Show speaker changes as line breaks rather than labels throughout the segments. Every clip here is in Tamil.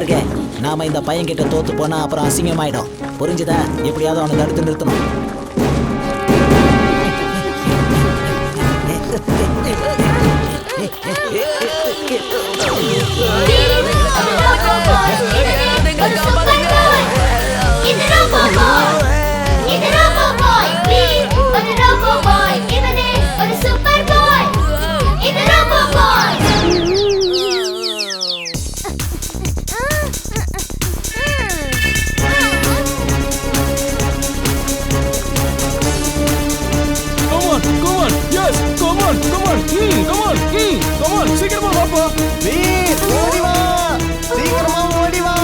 இருக்கே. நாம இந்த பையன் கிட்ட தோத்து போனா அப்புறம் அசிங்கமாயிடும். புரிஞ்சுதா? எப்படியாவது அவனை தடுத்து நிறுத்தணும்.
சீக்கிரமா வாப்பா.
வீர் ஓடி வா, சீக்கிரமா ஓடி வா,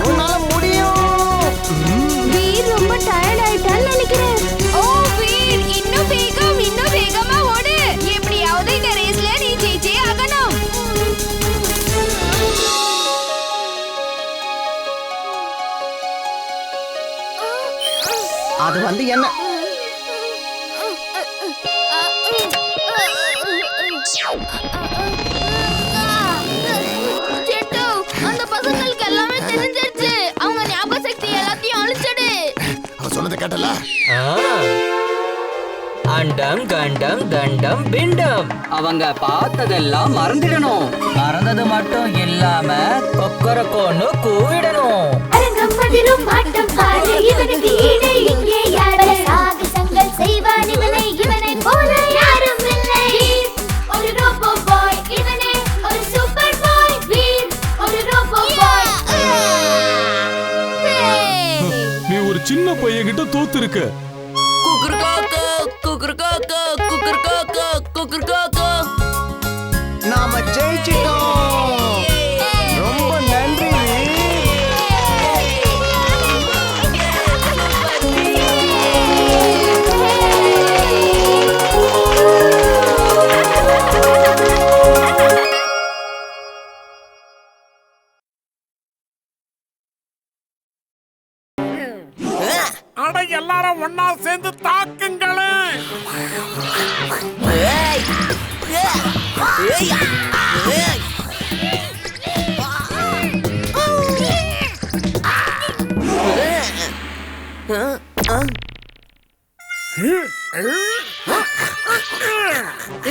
உன்னால முடியும்.
வீர் ரொம்ப டயர்ட் ஆயிட்டான்னு நினைக்கிறேன். ஓ வீர், இன்னும் வேகமா ஓடு. எப்படியாவது இந்த ரேஸ்ல நீ ஜெயிச்சே ஆகணும்.
அது வந்து என்ன?
அந்த பசங்களுக்கு எல்லாமே தெரிஞ்சிருச்சு. அவங்க ஞாபக சக்தி எல்லாத்தையும் அழிச்சிடு.
அவ சொன்னதை கேட்டல?
அண்டம் கண்டம் தண்டம் பிண்டம். அவங்க பார்த்ததெல்லாம் மறந்துடணும். மறந்தது மட்டும் இல்லாம கொக்கரக்கோன்னு கூவிடணும்.
அரங்கம் பதிரும் ஆட்டம் பாரு, இவனுக்கு ஈடு இங்கே யாரு? சாகசங்கள் செய்வான் இவனை போல யாரும் இல்லை. ஒரு ரோபோ பாய் இவனே, ஒரு சூப்பர் பாய். வீர் ஒரு ரோபோ பாய்.
நீ ஒரு சின்ன பையன் கிட்ட தோத்து இருக்க.
நாம ஜெயிச்சிட்டோம். ரொம்ப நன்றி.
அட எல்லாரும் ஒன்னா சேர்ந்து தாக்குங்களே.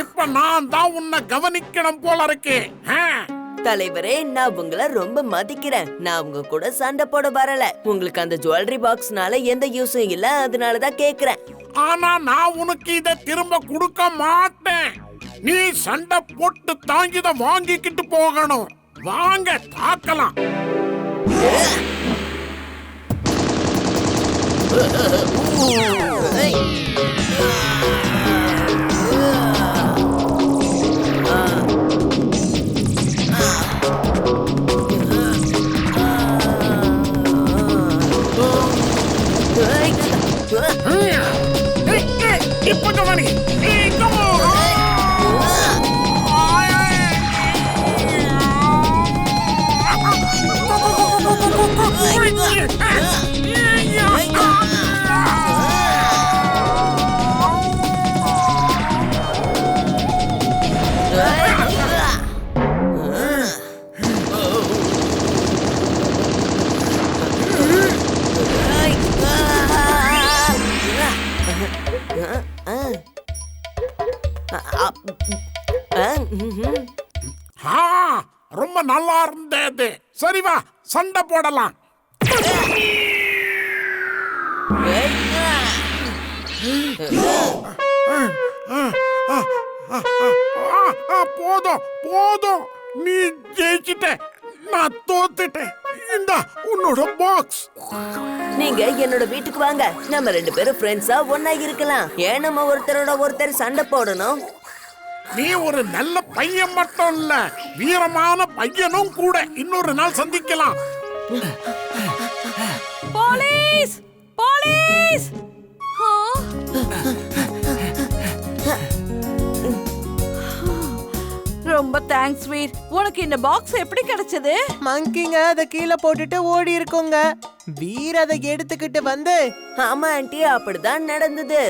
இப்ப நான் தான் உன்னை கவனிக்கணும் போல இருக்கேன்.
தலைவரே, நான் உங்களை ரொம்ப மதிக்கிறேன். நான் உங்க கூட சண்டை போட வரல. உங்களுக்கு அந்த ஜுவல்லரி பாக்ஸ்னால எந்த யூஸும் இல்ல, அதனாலதான் கேக்குறேன்.
ஆனா நான் உனக்கு இத திரும்ப கொடுக்க மாட்டேன். நீ சண்டை போட்டு தாங்கி இத வாங்கிக்கிட்டு போகணும். வாங்க தாக்கலாம். இப்ப கவனி. ரொம்ப நல்லா இருந்தது. சரி வா, சண்டை போடலாம். போதும் போதும், நீ ஜெயிச்சிட்ட, நான் தோத்துட்டேன். இந்தா உன்னோட பாக்ஸ்.
நீங்க என்னோட வீட்டுக்கு வாங்க. நம்ம 2 பேரும் ஃப்ரெண்ட்ஸா ஒன்னா இருக்கலாம். ஏன் நம்ம ஒருத்தரோட ஒருத்தர் சண்டை போடணும்?
நீ ஒரு நல்ல பையன் மட்டும் இல்ல, வீரமான பையனும் கூட. இன்னொரு நாள் சந்திக்கலாம்.
Police police. ரொம்ப தேங்க்ஸ் வீர். உனக்கு இந்த பாக்ஸ் எப்படி கிடைச்சது?
மங்கிங்க அதை கீழே போட்டுட்டு ஓடி இருக்குங்க. வீர் அதை எடுத்துக்கிட்டு வந்து.
ஆமா ஆண்டி, அப்படிதான் நடந்தது.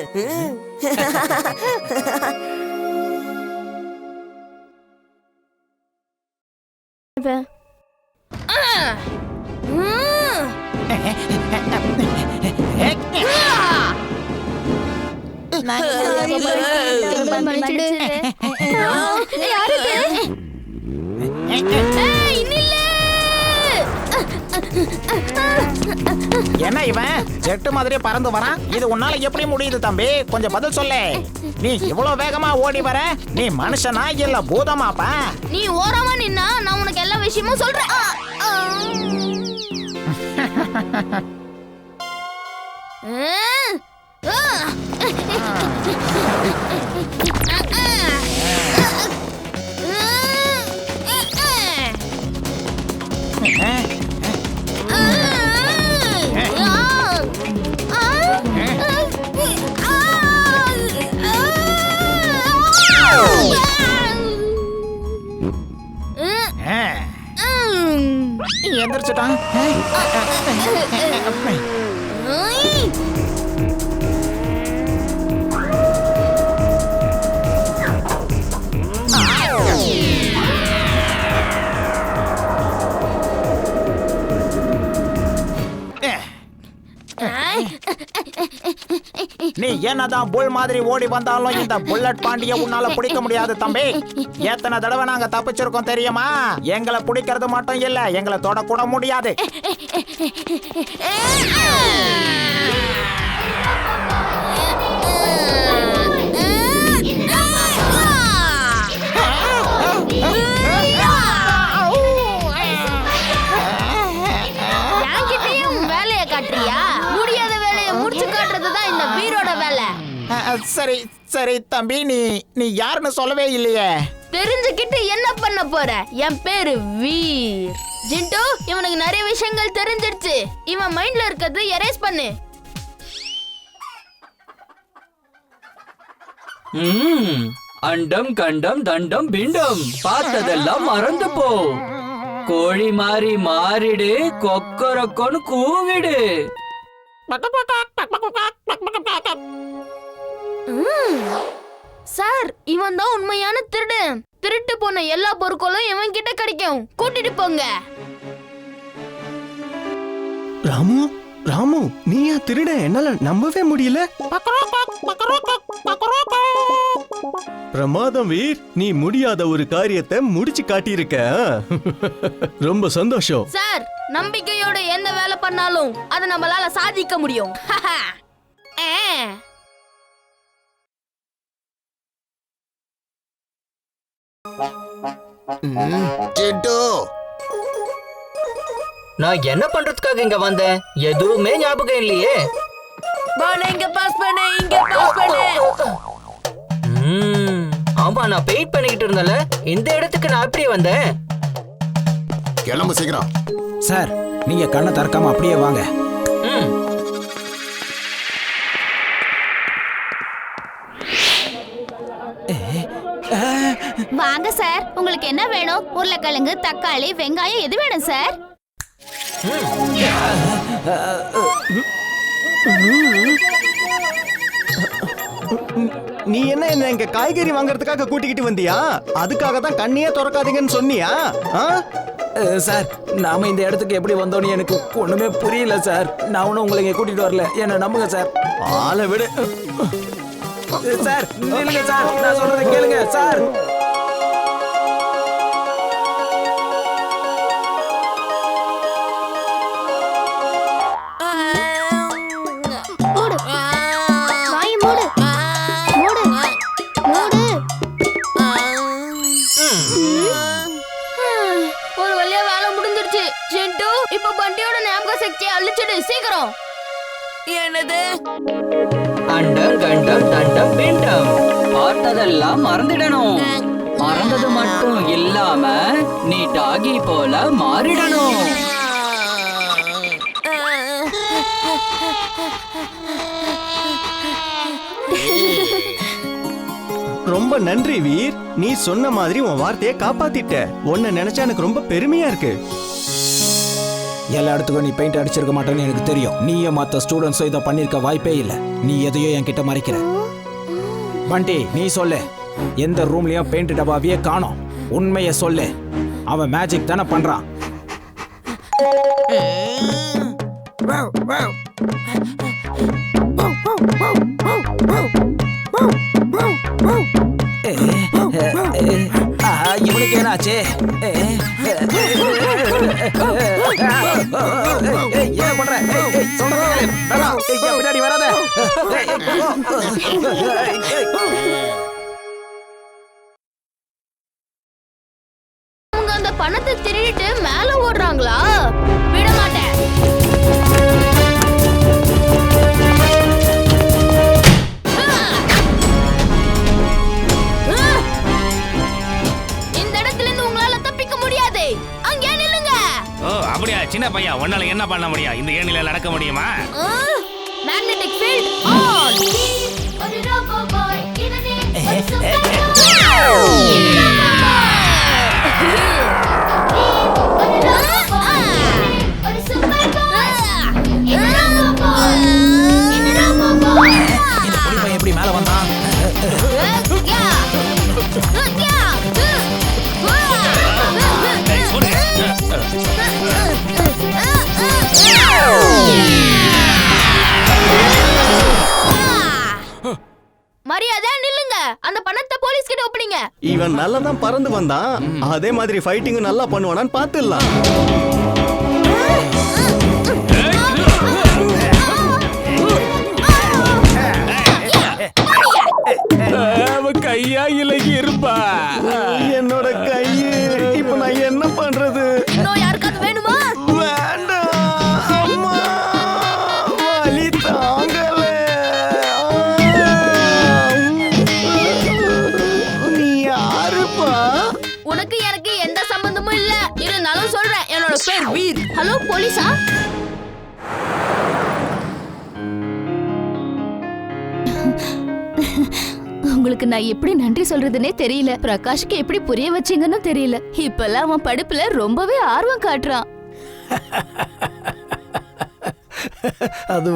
என்ன இவன் ஜெட்டு மாதிரியே பறந்து வரான்? இது உன்னால எப்படி முடியுது தம்பி? கொஞ்சம் பதில் சொல்லு. நீ இவ்வளவு வேகமா ஓடி வர, நீ மனுஷனா இல்ல பூதமாப்பா?
நீ ஓரமா நின்னா நான் உனக்கு எல்லா விஷயமும் சொல்றேன்.
எந்திரிச்சிட்டான். நீ என்னதான் புல் மாதிரி ஓடி வந்தாலும் இந்த புல்லட் பாண்டிய உன்னால பிடிக்க முடியாது தம்பி. எத்தனை தடவை நாங்க தப்பிச்சிருக்கோம் தெரியுமா? எங்களை பிடிக்கிறது மட்டும் இல்ல, எங்களை தொடக்கூட முடியாது.
வேலையை காட்டுறியா? முடியாத வேலையை முடிச்சு காட்டுறதுதான் இந்த வீரோட வேலை.
சரி சரி தம்பி, நீ யாருன்னு சொல்லவே இல்லையே.
தெரிஞ்சுக்கிட்டு என்ன பண்ண போற? என் பேரு வீர். ஜிண்டு, இவனுக்கு நிறைய விஷயங்கள் தெரிஞ்சிருச்சு. இவன் மைண்ட்ல இருக்கிறது எரேஸ் பண்ணு.
அண்டம் கண்டம் தண்டம் பிண்டம் பார்த்ததெல்லாம் மறந்து போ. கோழி மாறி மாறிடு, கொக்கரக்கொன்னு கூவிடு.
சார், இவன் தான் உண்மையான திருடன். திருட்டு போன எல்லா பொருட்களும் இவன் கிட்ட கிடைக்கும். கூட்டிட்டு போங்க.
ராமு, ராமு, நீயா திருட? என்னால நம்பவே முடியல. பிரமாதம் வீர், நீ முடியாத ஒரு காரியத்தை முடிச்சு காட்டியிருக்க. ரொம்ப சந்தோஷம்.
சார், நம்பிக்கையோட எந்த வேலை பண்ணாலும் அதை நம்மளால சாதிக்க முடியும்.
ஜெட்டு,
நான் என்ன பண்றதுக்காக இங்க வந்தேன்? எதுவுமே ஞாபகம் இல்லையே.
இங்க பாஸ் பண்ண, இங்க பாஸ் பண்ண.
ஆமா, நான் பெயிண்ட் பண்ணிக்கிட்டு இருந்தல. இந்த இடத்துக்கு நான் எப்படி வந்தேன்?
கிளம்பு சீக்கிரம்.
சார், நீங்க கண்ணை திறக்காம அப்படியே வாங்க.
வாங்க சார், உங்களுக்கு என்ன வேணும்? உருளைக்கிழங்கு, தக்காளி, வெங்காயம் எது வேணும் சார்?
நீ என்ன இங்க காய்கறி வாங்குறதுக்காக கூட்டிக்கிட்டு வந்தியா? அதுக்காக தான் கண்ணியே திறக்காதீங்கன்னு சொன்னியா?
சார், நாம இந்த இடத்துக்கு எப்படி வந்தோன்னு எனக்கு ஒண்ணுமே புரியல சார். நான் ஒன்னும் உங்களை இங்க கூட்டிட்டு வரல, என்ன நம்புங்க சார்.
ஆளை விடு.
சார் நில்லுங்க சார், நான் சொல்றதை கேளுங்க சார்.
ஒரு வழியா வேலை முடிஞ்சிருச்சு. ஜெண்டு, இப்ப பண்டியோட ஞாபக சக்தியை அழிச்சிடு சீக்கிரம்.
என்னது?
அண்டம் கண்டம் தண்டம் பிண்டம் பார்த்ததெல்லாம் மறந்துடணும். மறந்தது மட்டும் இல்லாம நீ டாகி போல மாறிடணும்.
ரொம்ப நன்றி வீர், நீ சொன்ன மாதிரி உன் வார்த்தையை காப்பாத்திட்ட. உன்னை நினைச்சா எனக்கு ரொம்ப பெருமையா இருக்கு.
எல்லா இடத்துக்கும் நீ பெயிண்ட் அடிச்சிருக்க மாட்டேன்னு எனக்கு தெரியும். நீயும் மற்ற ஸ்டூடெண்ட்ஸும் இதை பண்ணிருக்க வாய்ப்பே இல்லை. நீ எதையோ என்கிட்ட மறைக்கிற. பண்டி, நீ சொல்லு, எந்த ரூம்லயும் பெயிண்ட் டப்பாவையே காணோம். உண்மையை சொல்லு, அவன் மேஜிக் தானே பண்றான். இவனுக்கு ஏனாச்சு? என்ன பண்ற? பின்னாடி வராத.
அவங்க அந்த பணத்தை திருடிட்டு மேல ஓடுறாங்களா? விட மாட்டேன். இந்த இடத்துல இருந்து உங்களால தப்பிக்க முடியாது. அங்கே நில்லுங்க.
ஓ அப்படியா சின்ன பையன், உன்னால என்ன பண்ண முடியும்? இந்த ஏணில நடக்க முடியுமா?
Magnetic field on. ஒரு ரோபோ பாய் இவனே ஒரு சூப்பர்
எப்படி மேல வந்தான்?
மரியாதை நில்லுங்க. அந்த பணத்தை போலீஸ் கிட்ட ஒப்படைங்க.
இவன் நல்லா தான் பறந்து வந்தான். அதே மாதிரி ஃபைட்டிங்கும் நல்லா பண்ணுவானான்னு பார்த்துடலாம்.
கையா இலகி இருப்பா.
என்னோட கை இப்ப நான் என்ன பண்றது?
இன்னும் யாருக்காவது வேணுமா?
வேண்டாம் அம்மா, வலி தாங்கல. நீ யாருப்பா?
உனக்கு எனக்கு எந்த சம்பந்தமும் இல்ல. இருந்தாலும் சொல்றேன், என்னோட பேர் வீர். ஹலோ போலீஸா? உங்களுக்கு நான் எப்படி நன்றி சொல்றதுன்னே தெரியல. பிரகாஷ்க்கு எப்படி புரிய வச்சீங்கன்னு தெரியல. இப்பெல்லாம் அவன் படிப்புல ரொம்பவே ஆர்வம் காட்டுறான்.
அது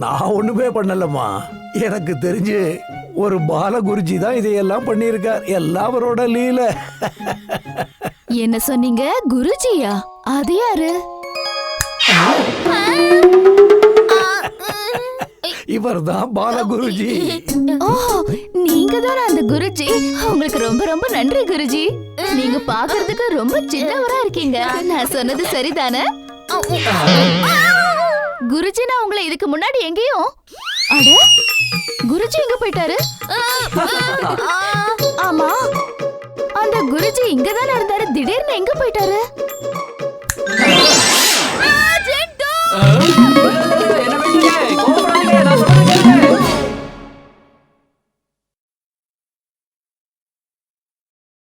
நான் ஒண்ணுமே பண்ணலம்மா. எனக்கு தெரிஞ்சு ஒரு பாலகுருஜி தான் இதையெல்லாம் பண்ணியிருக்கார். எல்லாம் அவரோட லீல.
என்ன சொன்னீங்க? குருஜியா? அது யாரு?
இவர் தான் பாலகுருஜி.
ஓ, நீங்க தான் அந்த குருஜி. உங்களுக்கு ரொம்ப ரொம்ப நன்றி குருஜி. நீங்க பாக்குறதுக்கு ரொம்ப சின்னவரா இருக்கீங்க. நான் சொன்னது சரிதானே? குருஜி, நான் உங்களை இதுக்கு முன்னாடி எங்கேயும் அட குருஜி எங்க போயிட்டாரு? ஆமா, அந்த குருஜி இங்கதானே இருந்தாரு. திடீர்னு எங்க போயிட்டாரு?